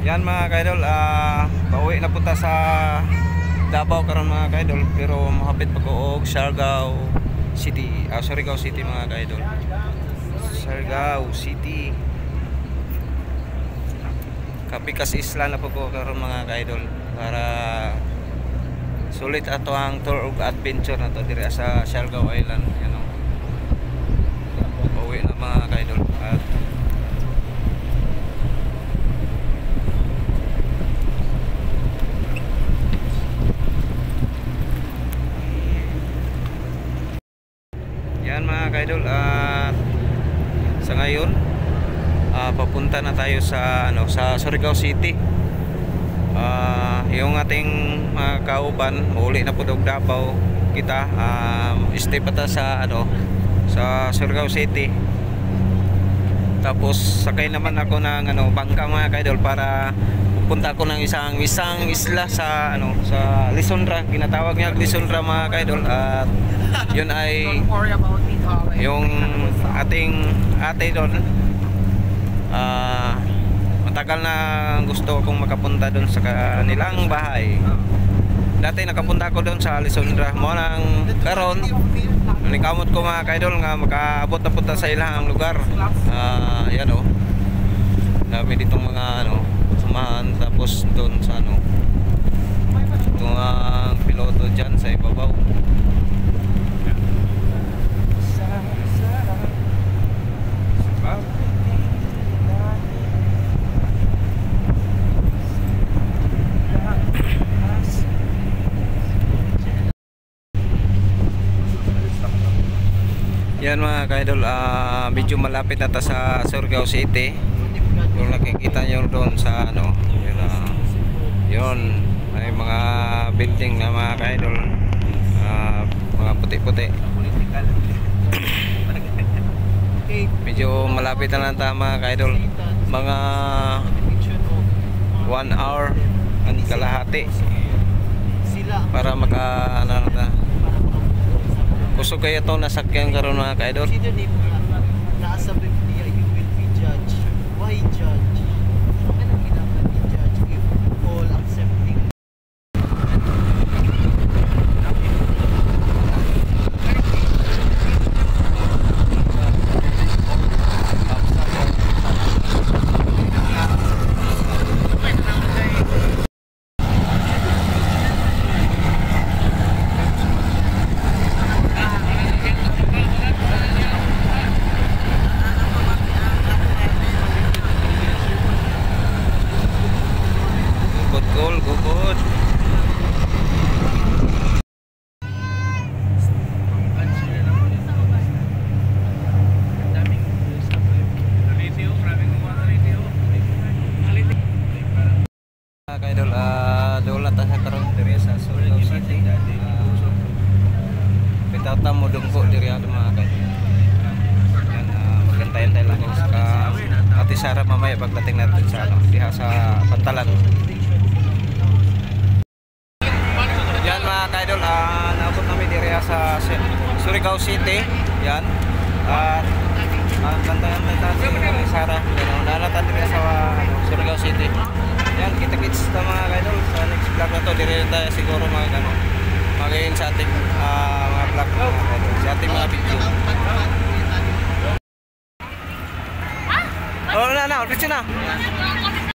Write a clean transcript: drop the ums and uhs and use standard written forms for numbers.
Yan mga kaidol, pauwi na punta sa Davao karon mga kaidol, pero mahapit pa ko og Siargao City, Surigao City mga kaidol. Siargao City. Kapikas Isla na po ko karon mga kaidol para sulit ato ang tour of adventure na to diri sa Siargao Island. Yan o. Pauwi na mga kaidol. At yan mga kaidol, sa ngayon papunta na tayo sa sa Surigao City. Yung ating mga kauban uli na po og Davao kita, stay pa ta sa sa Surigao City. Tapos sakay naman ako ng bangka mga kaidol para punta ako ng isang isla sa sa Lisondra, ginatawag niya Lisondra mga kaidol. At yun ay yung ating ate doon. Matagal na gusto kong makapunta doon sa kanilang bahay. Dati nakapunta ako doon sa Lisondra mo nang karon nikamot ko mga kaidol nga makaabot na punta sa ilang lugar. Yan o, dami ditong mga sumahan. Tapos doon sa itong piloto dyan sa ibabaw. Yan mga kaidol, medyo malapit na ta sa Surigao City. Yung nakikita nyo doon sa yun, may mga building na mga kaidol, mga puti-puti. Medyo malapit na lang ta mga kaidol, mga 1 hour at kalahati para maka kusog kaya ito nasakyan karon mga kaidol. Nasa Biblia, you will be judged. Why judge? Anong ginagawa ni judge if all accepting? Gugod. Kaidol, doon na tayo karon diri sa Surigao City. Pitata mo dungko diri mga kaidol. Yan, magantayan tayo lang sa Ate Sara mamaya pagdating natin sa diha sa Pantalan. Yan mga kaidol, naabot namin diri sa Surigao City. Yan. At kantayan natin si Sara. Nalatan diri sa Surigao City. Yan, kita-kits na mga kaidol sa next vlog na to. Diri tayo siguro magayin sa ating mga vlog mga kaidol, sa ating mga video. Oh, na, ulit na.